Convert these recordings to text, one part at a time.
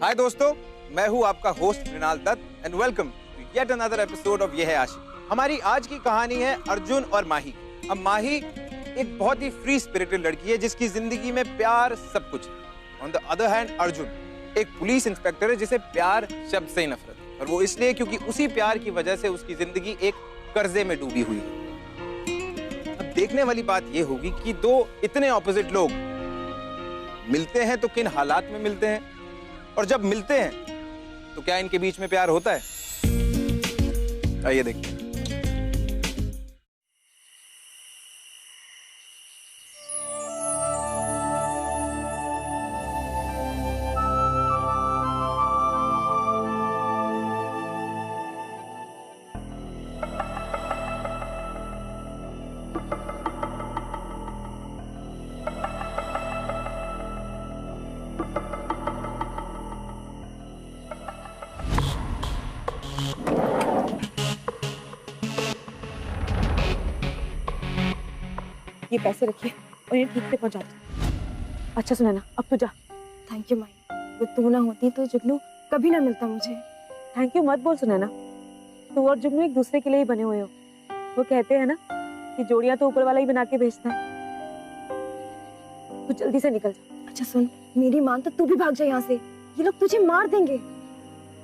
हाय दोस्तों, मैं हूं आपका host Mrinal Dutt and welcome to yet another episode of Yeh Hai आशिक। हमारी आज की कहानी है अर्जुन और माही। अब माही एक बहुत ही फ्री स्पिरिटेड लड़की है जिसकी जिंदगी में प्यार सब कुछ है। On the other hand Arjun एक पुलिस इंस्पेक्टर है जिसे प्यार शब्द से ही नफरत है, और वो इसलिए क्योंकि उसी प्यार की वजह से उसकी जिंदगी एक कर्जे में डूबी हुई है। अब देखने वाली बात ये होगी कि दो इतने ऑपोजिट लोग मिलते हैं तो किन हालात में मिलते हैं, और जब मिलते हैं तो क्या इनके बीच में प्यार होता है। आइए देखिए। ये पैसे रखिए और इन्हें ठीक से पहुंचा दो। अच्छा सुनैना, अब तू जा। थैंक यू माई, अगर तू ना होती तो जुगनू कभी ना मिलता मुझे। थैंक यू मत बोल सुनैना, तू और जुगनू एक दूसरे के लिए ही बने हुए हो। वो कहते हैं ना कि जोड़ियां तो ऊपर वाला ही बना के भेजता है। तू जल्दी से निकल जा। अच्छा सुन, मेरी मान तो तू भी भाग जा यहाँ से, ये लोग तुझे मार देंगे।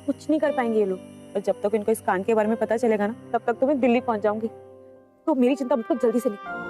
कुछ नहीं कर पाएंगे ये लोग, और जब तक इनको इस कांड के बारे में पता चलेगा ना, तब तक तो मैं दिल्ली पहुंच जाऊंगी। तो मेरी चिंता मत कर, जल्दी से निकल।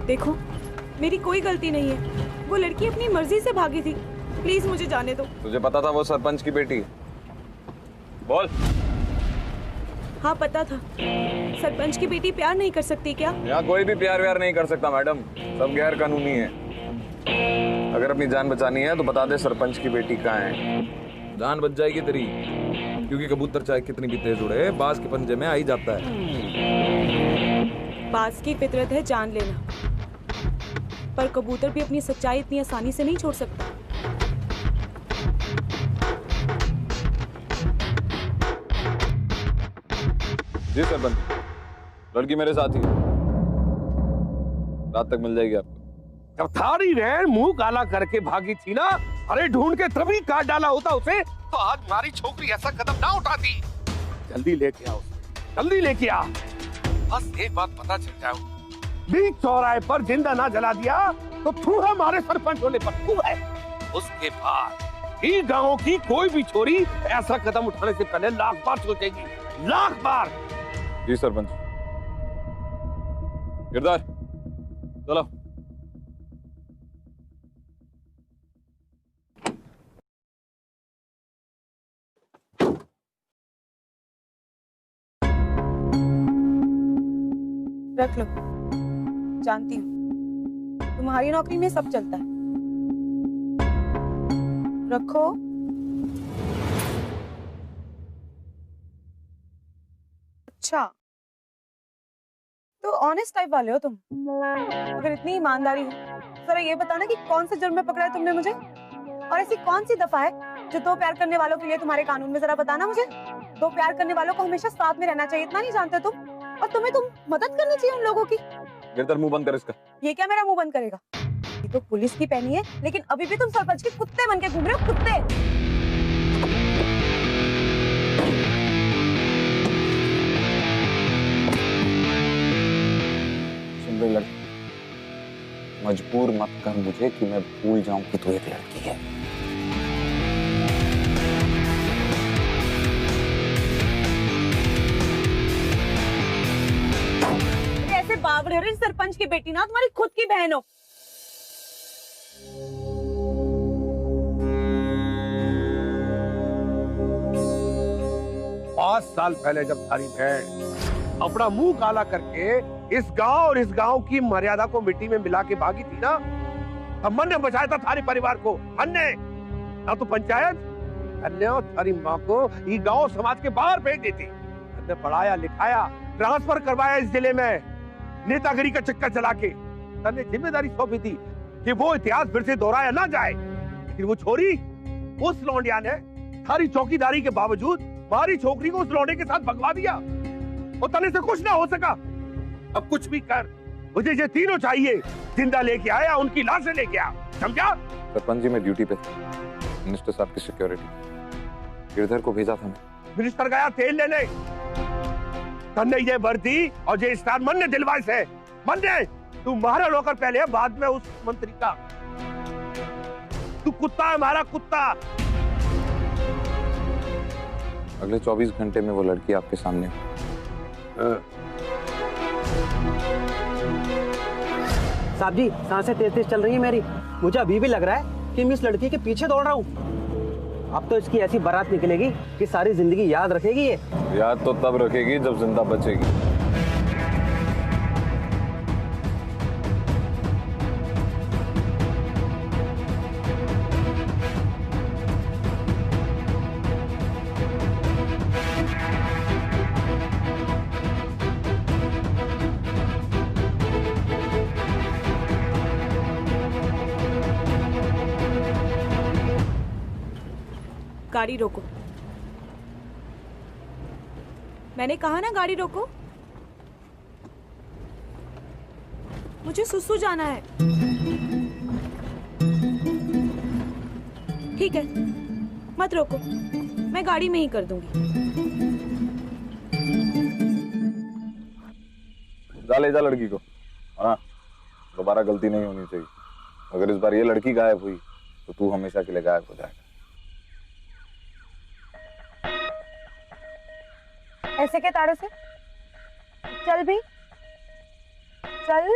देखो, मेरी कोई गलती नहीं है। वो लड़की अपनी मर्जी से भागी थी। प्लीज मुझे जाने दो। तुझे पता था वो सरपंच की बेटी है? बोल। हाँ पता था। सरपंच की बेटी प्यार नहीं कर सकती क्या? यहाँ कोई भी प्यार व्यार नहीं कर सकता मैडम, सब गैर कानूनी है। अगर अपनी जान बचानी है तो बता दे सरपंच की बेटी कहाँ है, जान बच जाएगी तेरी। क्योंकि कबूतर चाहे कितनी भी तेज उड़े, बाज के पंजे में आ ही जाता है। बाज की फितरत है जान लेना, पर कबूतर भी अपनी सच्चाई इतनी आसानी से नहीं छोड़ सकता। जी सरपंच, लड़की मेरे साथ ही है, रात तक मिल जाएगी आपको। जब थारी रहन मुंह काला करके भागी थी ना, अरे ढूंढ के तभी काट डाला होता उसे, तो आज हमारी छोकरी ऐसा कदम ना उठाती। जल्दी लेके आओ, जल्दी लेके आ। बस एक बात पता चल जाओ, बीच चौराहे पर जिंदा ना जला दिया तो तू हमारे सरपंच होने पर तू है। उसके बाद ही गांव की कोई भी छोरी ऐसा कदम उठाने से पहले लाख बार सोचेगी, लाख बार। जी सरपंच। गिरदार चलो। रख लो, जानती हूँ तुम्हारी नौकरी में सब चलता है। रखो। अच्छा, तो ऑनेस्ट टाइप वाले हो तुम। अगर इतनी ईमानदारी है, जरा ये बताना कि कौन से जुर्म में पकड़ा है तुमने मुझे, और ऐसी कौन सी दफा है जो दो प्यार करने वालों के लिए तुम्हारे कानून में, जरा बताना मुझे। दो प्यार करने वालों को हमेशा साथ में रहना चाहिए, इतना नहीं जानते तुम? और तुम्हें मदद करनी चाहिए उन लोगों की। गिरधर मुंह बंद कर इसका। ये क्या मेरा मुंह बंद करेगा? ये तो पुलिस की पहनी है, लेकिन अभी भी तुम सरपंच के कुत्ते बन के घूम रहे हो, कुत्ते। लड़की, मजबूर मत कर मुझे कि मैं भूल जाऊं कि तू एक लड़की है। ऐसे बावड़े हो रहे सरपंच की बेटी ना तुम्हारी खुद की बहन हो। पांच साल पहले जब थारी बहन अपना मुंह काला करके इस गांव और इस गांव की मर्यादा को मिट्टी में मिला के भागी थी ना, तब मन ने बचाया था थारी परिवार को। मन ने ना तो पंचायत, अन्य और थारी माँ को ये गांव समाज के बाहर फेंक देती। हमने पढ़ाया लिखाया, ट्रांसफर करवाया इस जिले में, नेतागिरी का चक्कर चला के तन्ने जिम्मेदारी सौंपी थी कि वो इतिहास फिर से दोहराया ना जाए। लेकिन वो छोरी, उस लौंडिया ने थारी चौकीदारी के बावजूद हमारी छोकरी को उस लौंडे के साथ भगवा दिया। और तने से कुछ ना हो सका। अब कुछ भी कर, मुझे ये तीनों चाहिए। जिंदा लेके आया, उनकी लाशें लेके आ, समझा? सरपंच जी मैं ड्यूटी पे था, मिनिस्टर साहब की सिक्योरिटी, गिरधर को भेजा था मैं। मिनिस्टर गया तेल लेने, तन्ने ये वर्दी और ये स्टार मन ने दिलवाए से। मन ने तू मारा नौकर पहले है, बाद में उस मंत्री का। तू कुत्ता है, हमारा कुत्ता। अगले 24 घंटे में वो लड़की आपके सामने। साहब जी, सांसें तेज तेज चल रही है मेरी। मुझे अभी भी लग रहा है कि मैं इस लड़की के पीछे दौड़ रहा हूँ। अब तो इसकी ऐसी बारात निकलेगी कि सारी जिंदगी याद रखेगी ये। याद तो तब रखेगी जब जिंदा बचेगी। गाड़ी रोको। मैंने कहा ना गाड़ी रोको। मुझे सुसु जाना है। ठीक है, मत रोको, मैं गाड़ी में ही कर दूंगी। जा ले जा लड़की को। हाँ, दोबारा गलती नहीं होनी चाहिए। अगर इस बार ये लड़की गायब हुई तो तू हमेशा के लिए गायब हो जाएगा। ऐसे के तारे से चल भी चल।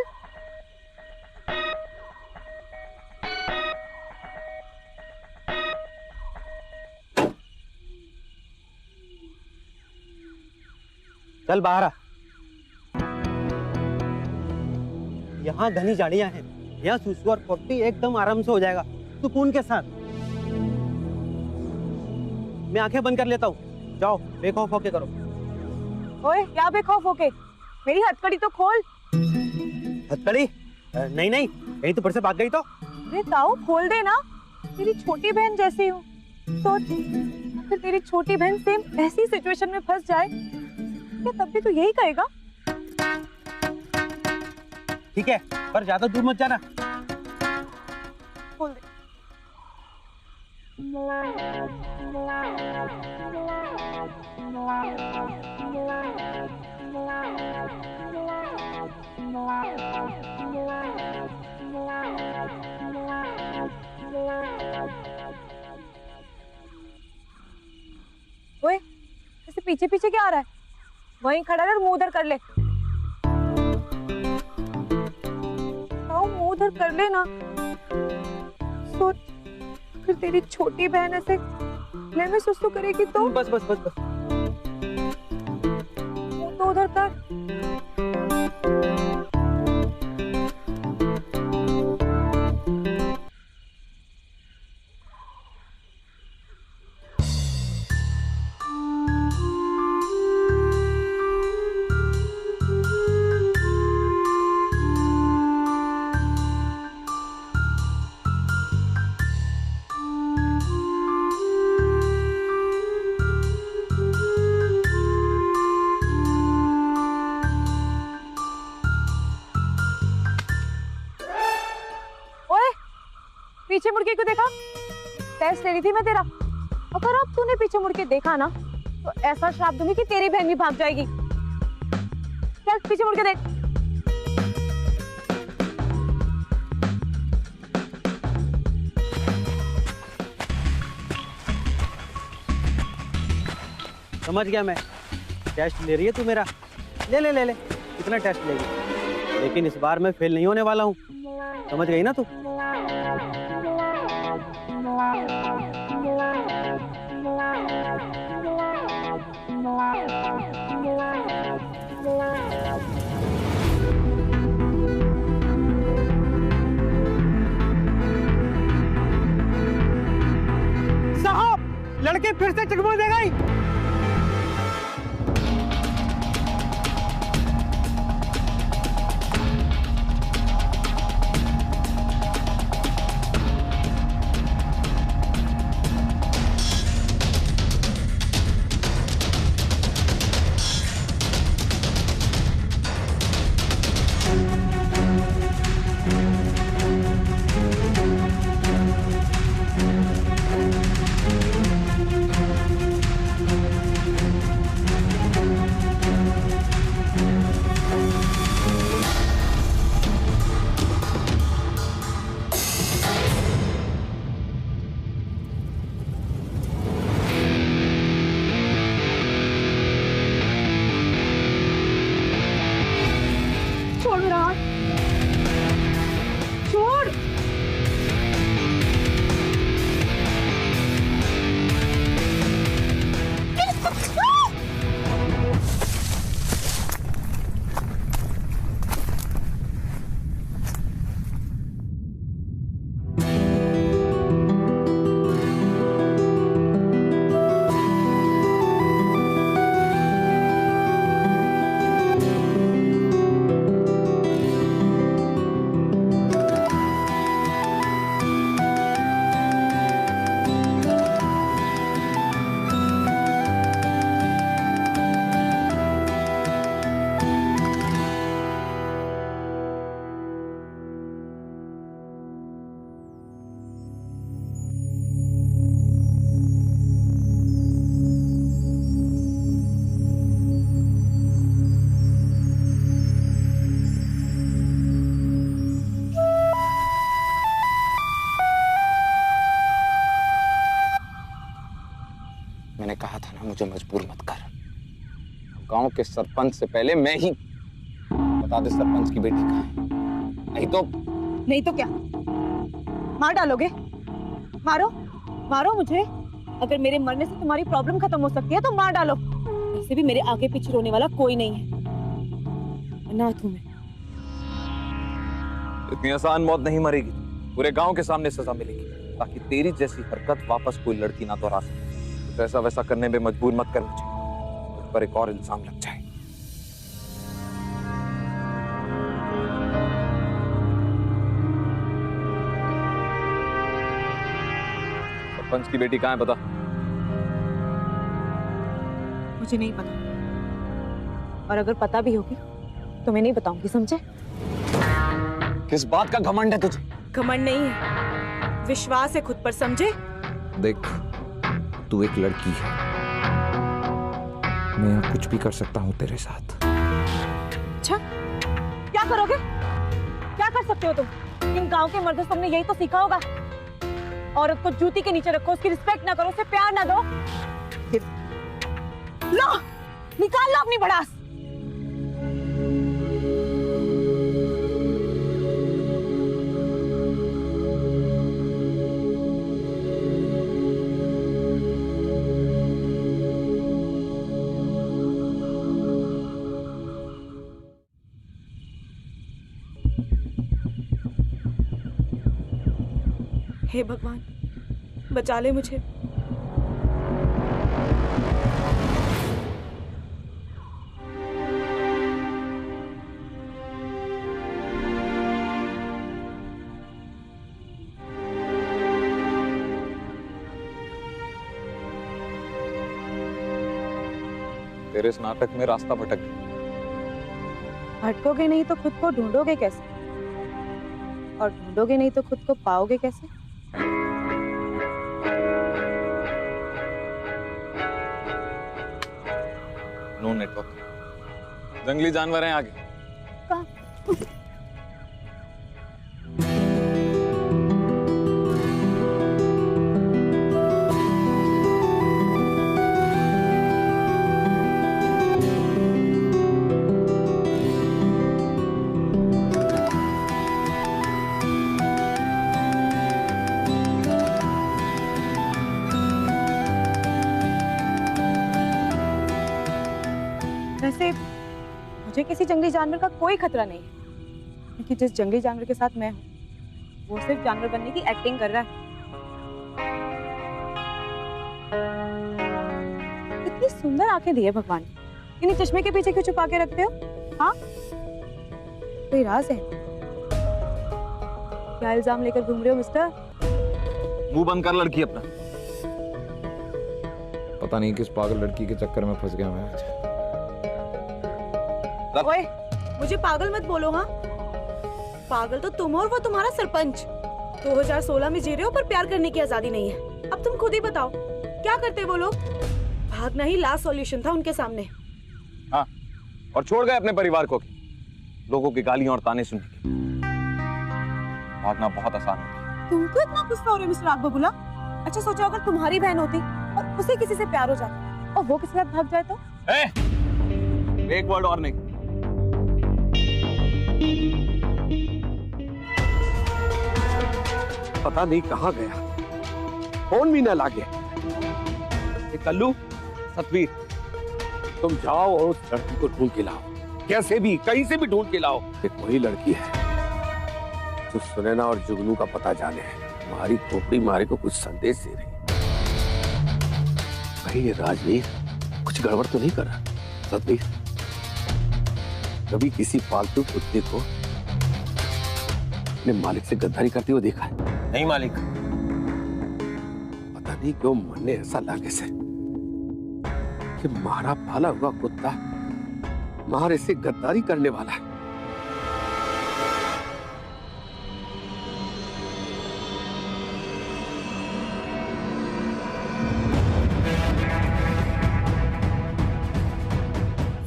चल बाहर आ। यहाँ घनी झाड़ियां हैं, यहाँ सुसु और पोटी एकदम आराम से हो जाएगा, सुकून के साथ। मैं आंखें बंद कर लेता हूँ, जाओ बेखौफ होके करो। ओए, क्या बेखौफ होके? मेरी हथकड़ी तो खोल। हथकड़ी? नहीं नहीं, कहीं तो फिर से भाग गई तो? अरे ताऊ, खोल दे ना, तेरी छोटी बहन जैसी हूँ। सोच, अगर तेरी छोटी बहन सेम ऐसी सिचुएशन में फंस जाए, क्या तब भी तू यही कहेगा? ठीक है, पर ज्यादा दूर मत जाना। खोल दे। ओए, ऐसे पीछे पीछे क्या आ रहा है? वहीं खड़ा रह और मुंह उधर कर ले। मुंह उधर कर ले ना। सोच, फिर तेरी छोटी बहन ऐसे ले में सुसु करेगी तो? बस बस बस बस। मुंह तो उधर कर। पीछे मुड़ के क्यों देखा? टेस्ट ले रही थी मैं तेरा। अगर अब तूने पीछे मुड़ के देखा ना तो ऐसा श्राप दूंगी कि तेरी बहन भी भाग जाएगी। चल पीछे मुड़ के देख। समझ गया मैं। टेस्ट ले रही है तू मेरा? ले ले ले ले, कितना टेस्ट लेगी, लेकिन इस बार मैं फेल नहीं होने वाला हूँ। समझ गई ना तू? साहब, लड़के फिर से चकमा देगा ही। मैंने कहा था ना, मुझे मजबूर मत कर। गांव के सरपंच से पहले मैं ही बता दे सरपंच की बेटी कहाँ है। नहीं तो क्या? मार डालोगे? मारो मारो मुझे। अगर मेरे मरने से तुम्हारी प्रॉब्लम खत्म हो सकती है तो मार डालो। वैसे भी मेरे आगे पीछे रोने वाला कोई नहीं है। अनाथ हूं मैं। इतनी आसान मौत नहीं मरेगी, पूरे गांव के सामने सजा मिलेगी, ताकि तेरी जैसी हरकत वापस कोई लड़की ना दोहरा सके। तो ऐसा वैसा करने में मजबूर मत कर मुझे, मुझ पर एक और इल्जाम लग जाए। सरपंच की बेटी कहाँ है बता? मुझे नहीं पता, और अगर पता भी होगी तो मैं नहीं बताऊंगी, समझे? किस बात का घमंड है तुझे? घमंड नहीं है, विश्वास है खुद पर, समझे? देख, तू एक लड़की है, मैं कुछ भी कर सकता हूँ तेरे साथ। अच्छा, क्या करोगे? क्या कर सकते हो तुम? इन गांव के मर्दों से तुमने यही तो सीखा होगा। औरत को जूती के नीचे रखो, उसकी रिस्पेक्ट ना करो, उसे प्यार ना दो। लो, निकाल लो अपनी भड़ास। हे भगवान, बचा ले मुझे। तेरे इस नाटक में रास्ता भटक गया। भटकोगे नहीं तो खुद को ढूंढोगे कैसे? और ढूंढोगे नहीं तो खुद को पाओगे कैसे? No network. जंगली जानवर हैं आगे। वैसे मुझे किसी जंगली जानवर का कोई खतरा नहीं है, क्योंकि जिस जंगली जानवर के साथ मैं हूँ वो सिर्फ जानवर बनने की एक्टिंग कर रहा है। इतनी सुंदर आंखें दी है भगवान ने, इन्हीं चश्मे के पीछे क्यों छुपा के रखते हो? हाँ, कोई राज है? क्या इल्जाम लेकर घूम रहे हो मिस्टर? मुंह बंद कर लड़की अपना। पता नहीं किस पागल लड़की के चक्कर में फंस गया मैं आज। ओए, मुझे पागल मत बोलो। हाँ, पागल तो तुम और वो तुम्हारा सरपंच। 2016 में जी रहे हो पर प्यार करने की आजादी नहीं है। अब तुम खुद ही बताओ क्या करते वो लोग? भागना ही लास्ट सॉल्यूशन था उनके सामने। हाँ, और छोड़ गए अपने परिवार को, लोगों की गालियां और ताने सुनने के। भागना बहुत आसान है। तुम तो इतना गुस्सा हो रहे हो मिस्टर आग बबूला। अच्छा सोचो अगर तुम्हारी बहन होती और उसे किसी से प्यार हो जाता और वो किसी के साथ भाग जाए तो? एक वर्ड और नहीं। पता नहीं कहाँ गया, फोन भी ना लागे। कल्लू, सतवीर, तुम जाओ और उस लड़की को ढूंढ के लाओ, कैसे भी कहीं से भी ढूंढ के लाओ। एक वही लड़की है जो सुनैना और जुगनू का पता जाने हमारी खोपड़ी मारे को कुछ संदेश दे रही। कहीं ये राजवीर कुछ गड़बड़ तो नहीं कर रहा? सतवीर, कभी किसी पालतू कुत्ते को अपने मालिक से गद्दारी करते हुए देखा है? नहीं मालिक। पता नहीं क्यों मन ने ऐसा लागे से कि मारा पाला हुआ कुत्ता मारे से गद्दारी करने वाला है।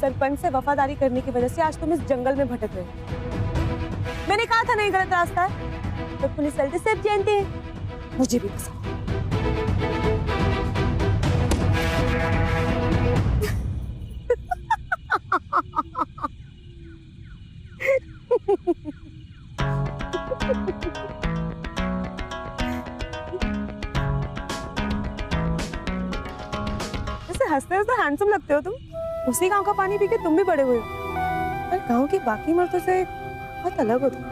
सरपंच से वफादारी करने की वजह से आज तुम इस जंगल में भटक रहे हो। मैंने कहा था नहीं गलत रास्ता है, तो पुलिस गलती से जानती है। मुझे भी पसंद। वैसे हंसते हंसते हैंडसम लगते हो तुम। उसी गांव का पानी पी के तुम भी बड़े हुए हो, पर गांव के बाकी मर्दों से बहुत अलग हो तुम।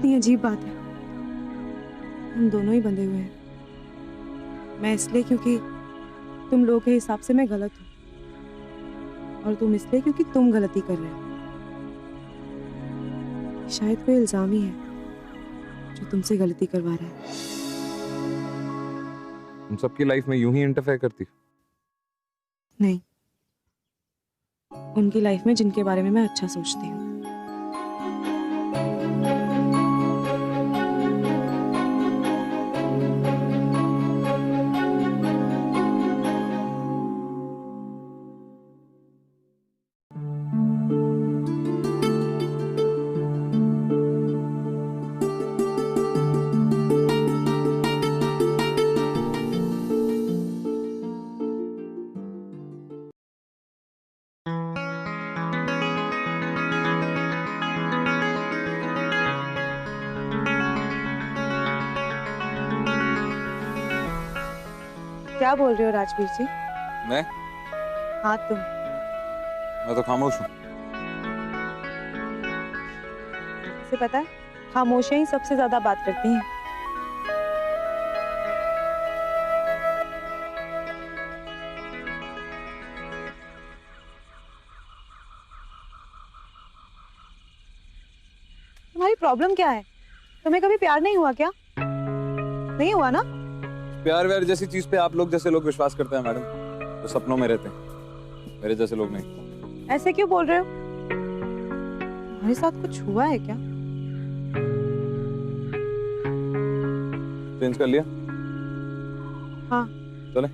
कितनी अजीब बात है, हम दोनों ही बंधे हुए हैं। मैं इसलिए क्योंकि तुम लोगों के हिसाब से मैं गलत हूँ, और तुम इसलिए क्योंकि तुम गलती कर रहे हो। शायद कोई इल्जाम ही है जो तुमसे गलती करवा रहा है। तुम सबकी लाइफ में यूं ही इंटरफेयर करती हो? नहीं, उनकी लाइफ में जिनके बारे में मैं अच्छा सोचती हूँ। क्या बोल रहे हो राजवीर जी? मैं हाँ तुम। मैं तो खामोश हूँ। इसे पता है, खामोशियां ही सबसे ज्यादा बात करती हैं। तुम्हारी प्रॉब्लम क्या है? तुम्हें कभी प्यार नहीं हुआ क्या? नहीं हुआ ना? प्यार व्यार जैसी चीज पे आप लोग जैसे लोग विश्वास करते हैं मैडम, तो सपनों में रहते हैं, मेरे जैसे लोग नहीं। ऐसे क्यों बोल रहे हो? तुम्हारे साथ कुछ हुआ है क्या? चेंज कर लिया? हाँ। चले।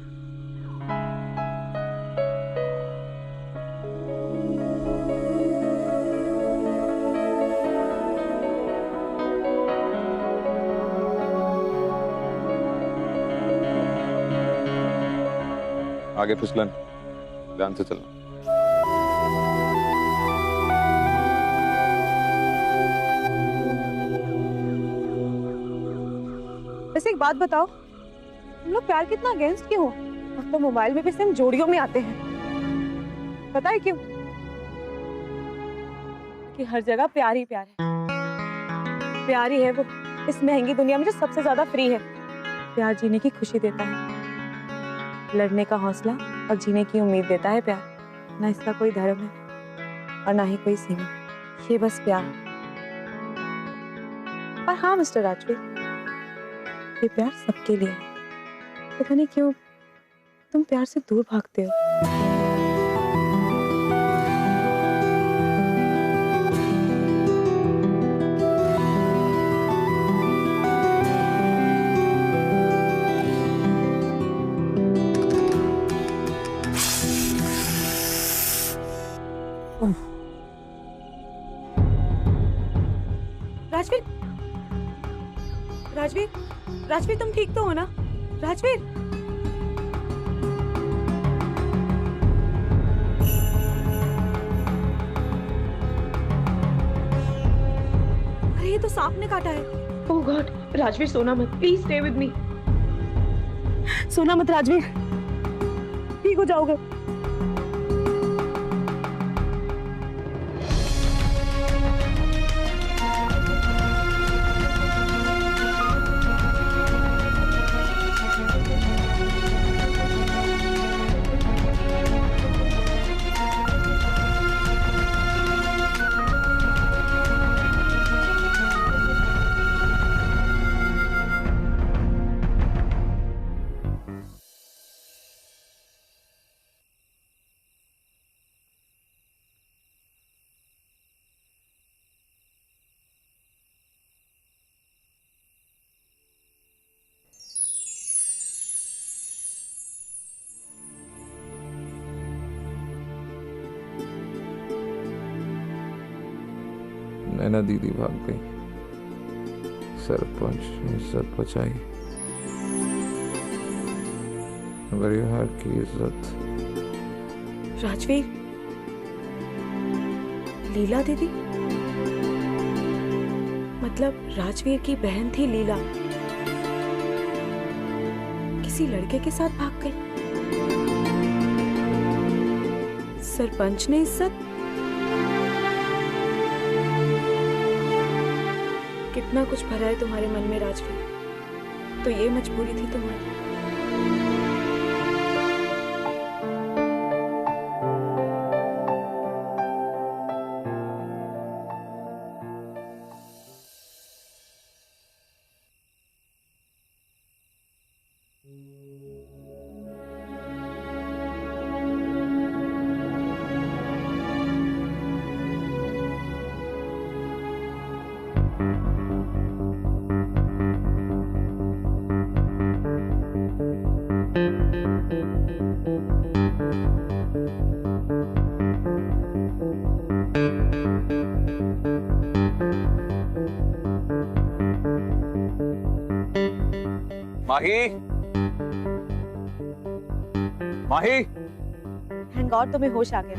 आगे फिसलन, ध्यान से चलना। वैसे एक बात बताओ, तुम लोग प्यार कितना अगेंस्ट क्यों हो? मतलब मोबाइल में भी सिर्फ जोड़ियों में आते हैं। पता है क्यों? कि हर जगह प्यार ही प्यार है। प्यार ही है वो इस महंगी दुनिया में जो सबसे ज्यादा फ्री है। प्यार जीने की खुशी देता है, लड़ने का हौसला और जीने की उम्मीद देता है प्यार। ना इसका कोई धर्म है और ना ही कोई सीमा, ये बस प्यार। और हाँ मिस्टर राजवीर, ये प्यार सबके लिए है। पता नहीं क्यों तुम प्यार से दूर भागते हो। राजवीर, राजवीर, राजवीर तुम ठीक तो हो ना? राजवीर, अरे ये तो सांप ने काटा है। ओह गॉड, राजवीर सोना मत, प्लीज स्टे विद मी। सोना मत राजवीर, ठीक हो जाओगे। नैना दीदी भाग गई, सरपंच ने इज्जत बचाई, मगर यहाँ की इज्जत। राजवीर, लीला दीदी? मतलब राजवीर की बहन थी लीला, किसी लड़के के साथ भाग गई। सरपंच ने इज्जत? कितना कुछ भरा है तुम्हारे मन में राजवीर, तो ये मजबूरी थी तुम्हारी। माही, माही, थैंक गॉड तुम्हें होश आ गया।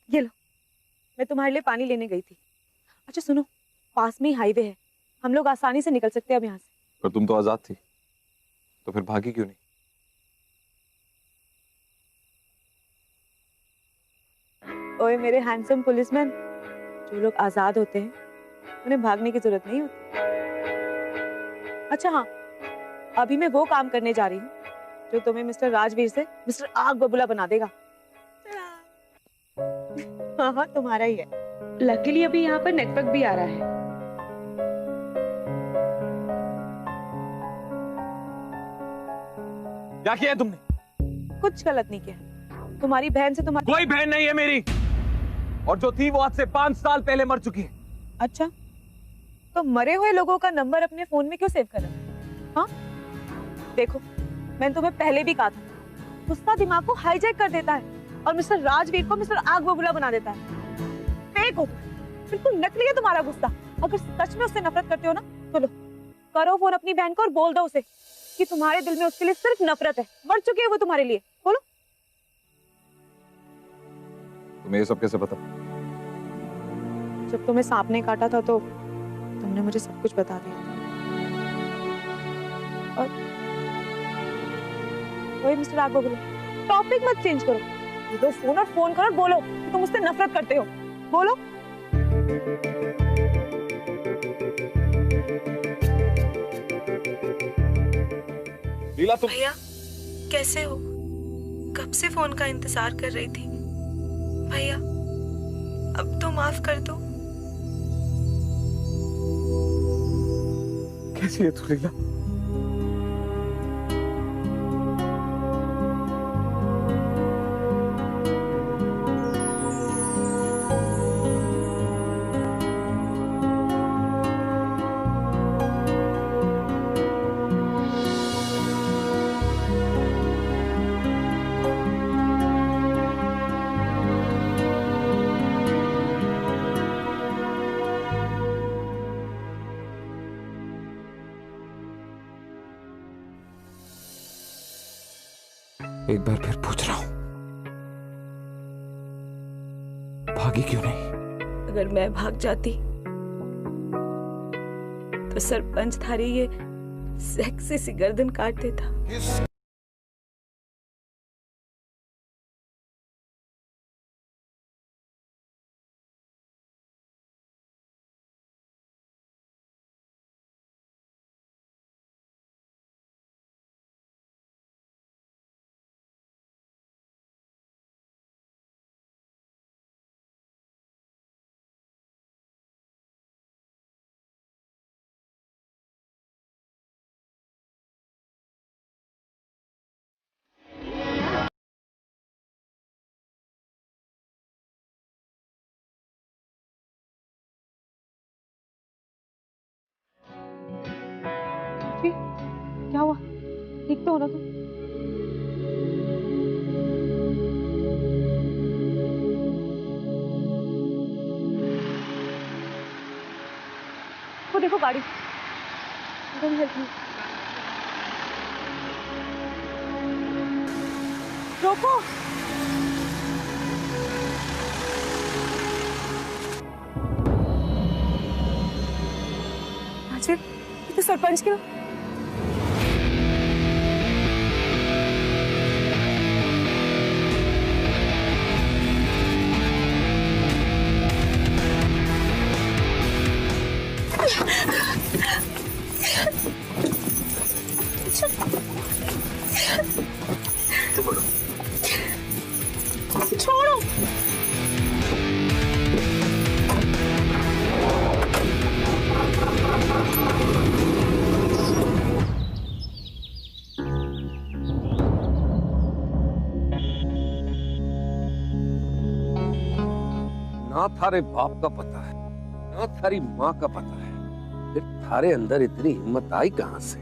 ये लो, मैं तुम्हारे लिए पानी लेने गई थी। अच्छा सुनो, पास में ही हाईवे है, हम लोग आसानी से निकल सकते हैं अब यहाँ से। पर तुम तो आजाद थी, तो फिर भागी क्यों नहीं? ओए मेरे हैंडसम पुलिसमैन, जो लोग आजाद होते हैं उन्हें भागने की जरूरत नहीं होती। अच्छा हाँ, अभी मैं वो काम करने जा रही हूँ जो तुम्हें मिस्टर राजवीर से मिस्टर आग बबूला बना देगा। हाँ हाँ, तुम्हारा ही है। लकीली अभी यहाँ पर नेटवर्क भी आ रहा है। क्या किया तुमने? कुछ गलत नहीं किया। तुम्हारी बहन से तुम्हारी कोई बहन नहीं है मेरी, और जो थी वो आज से 5 साल पहले मर चुकी है। अच्छा, तो मरे हुए लोगों का नंबर अपने फोन में क्यों सेव कर रहे हो? हाँ देखो, मैंने तुम्हें पहले भी कहा था, गुस्सा दिमाग को हाईजैक कर देता है और मिस्टर राजवीर को मिस्टर आग बबूला बना देता है। फेक हो तुम, बिल्कुल नकली है तुम्हारा गुस्सा। अगर सच में उससे नफरत करते हो ना तो लो, करो फोन अपनी बहन को और बोल दो उसे कि तुम्हारे दिल में उसके लिए सिर्फ नफरत है। मर चुकी है वो तुम्हारे लिए। बोलो। तुम्हें ये सब कैसे पता? जब तुम्हें सांप ने काटा था तो तुमने मुझे सब कुछ बता दिया था। और वही मिस्टर आग बबूला, टॉपिक मत चेंज करो, ये दो फोन और फोन करो और बोलो कि तुम मुझसे नफरत करते हो। बोलो। लीला तुम भैया कैसे हो? कब से फोन का इंतजार कर रही थी। भैया अब तो माफ कर दो। कैसी है तू लीला? एक बार फिर पूछ रहा हूं, भागी क्यों नहीं? अगर मैं भाग जाती तो सरपंच थारी ये सेक्सी सी गर्दन काट देता। क्या हुआ? ठीक तो हो ना तुम? वो देखो गाड़ी। रोको। राजवीर, ये तो सरपंच के छोड़ो। ना थारे बाप का पता है, ना थारी माँ का पता है, फिर थारे अंदर इतनी हिम्मत आई कहां से?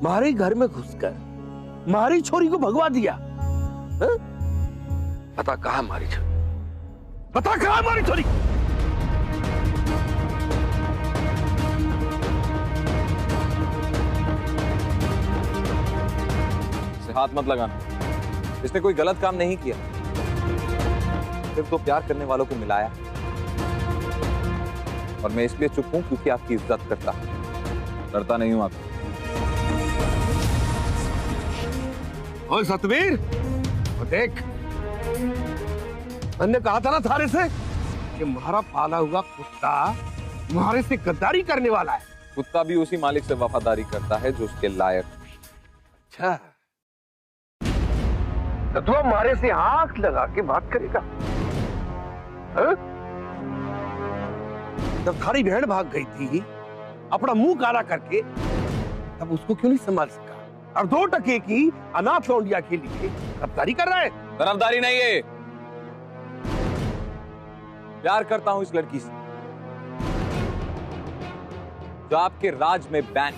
मारे घर में घुसकर मारी छोरी को भगवा दिया। हा? पता कहाँ मारी छोरी? पता कहाँ मारी छोरी? इसे हाथ मत लगाना, इसने कोई गलत काम नहीं किया, सिर्फ तो प्यार करने वालों को मिलाया। और मैं इसलिए चुप हूं क्योंकि आपकी इज्जत करता हूं। डरता नहीं हूँ आप। ओए सतवीर, देख, मैंने कहा था ना थारे से कि हमारा पाला हुआ कुत्ता तुम्हारे से गद्दारी करने वाला है। कुत्ता भी उसी मालिक से वफादारी करता है जो उसके लायक। अच्छा, तो तू हमारे से आंख लगा के बात करेगा? हाँ? जब थारी बहन भाग गई थी अपना मुंह काला करके, तब उसको क्यों नहीं संभाल सका? और 2 टके की अनाथ लौंडिया के लिए तरफदारी कर रहा है। तरफदारी नहीं है, प्यार करता हूं इस लड़की से जो आपके राज में बैन।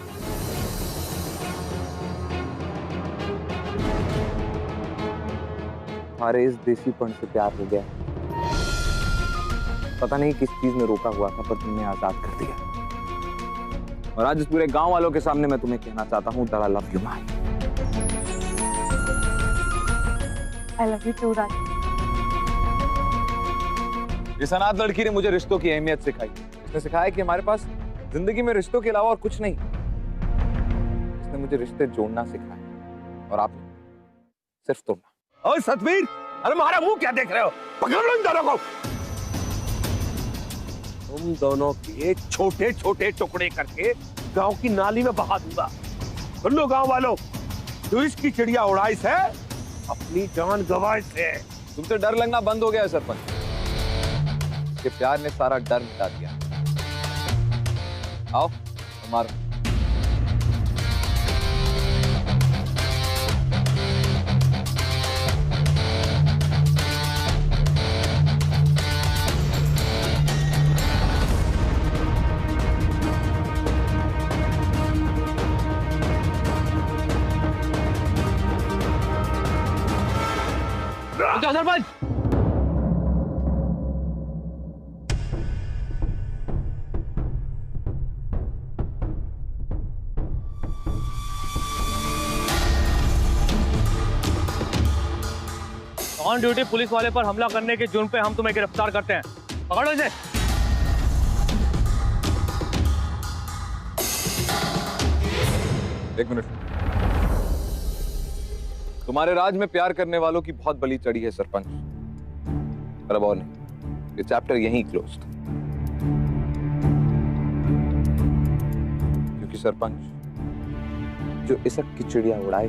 हमारे इस देसीपन से प्यार हो गया। पता नहीं किस चीज में रोका हुआ था, पर तुमने आजाद कर दिया। और आज इस पूरे गांव वालों के सामने मैं तुम्हें कहना चाहता हूं that I love you, Mahi. I love you too, राज। इस अनाथ लड़की ने मुझे रिश्तों की अहमियत सिखाई। इसने सिखाया कि हमारे पास जिंदगी में रिश्तों के अलावा और कुछ नहीं। इसने मुझे रिश्ते जोड़ना सिखाया और आपने सिर्फ तोड़ना। ओए सतवीर, अरे हमारा मुंह क्या देख रहे हो? पकड़ लो इन दोनों को। तुम दोनों के छोटे छोटे टुकड़े करके गांव की नाली में बहा दूंगा। सुन लो गांव वालों, जो इसकी चिड़िया उड़ाई से अपनी जान गंवाई से। तुमसे डर लगना बंद हो गया है सरपंच। कि प्यार ने सारा डर मिटा दिया। आओ हमारा। सरपंच, ऑन ड्यूटी पुलिस वाले पर हमला करने के जुर्म पे हम तुम्हें गिरफ्तार करते हैं। पकड़ो इसे। एक मिनट। तुम्हारे राज में प्यार करने वालों की बहुत बली चढ़ी है सरपंच। पर अब और नहीं, ये चैप्टर यहीं क्लोज। क्योंकि सरपंच, जो इसक की चिड़िया उड़ाए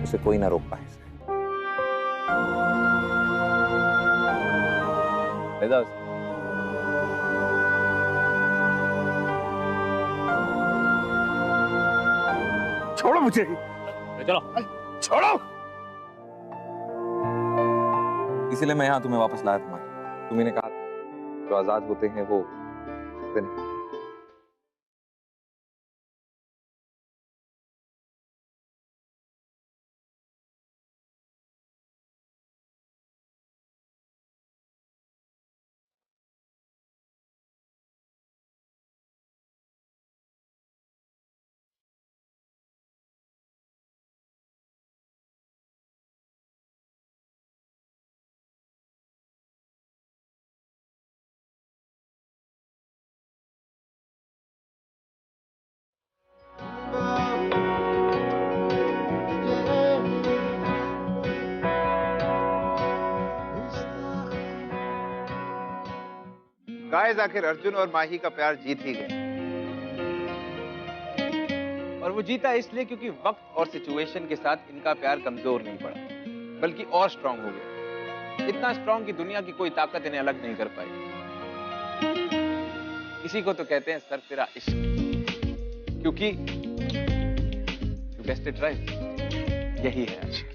उसे कोई ना रोक पाए। छोड़ो मुझे। चलो छोड़ो। इसीलिए मैं यहाँ तुम्हें वापस लाया था। तुम्ही ने कहा जो आजाद होते हैं वो नहीं। गाइस, आखिर अर्जुन और माही का प्यार जीत ही गया। और वो जीता इसलिए क्योंकि वक्त और सिचुएशन के साथ इनका प्यार कमजोर नहीं पड़ा, बल्कि और स्ट्रांग हो गया। इतना स्ट्रांग कि दुनिया की कोई ताकत इन्हें अलग नहीं कर पाई। इसी को तो कहते हैं सरफिरा इश्क। क्योंकि यू गेस्ड इट राइट, यही है।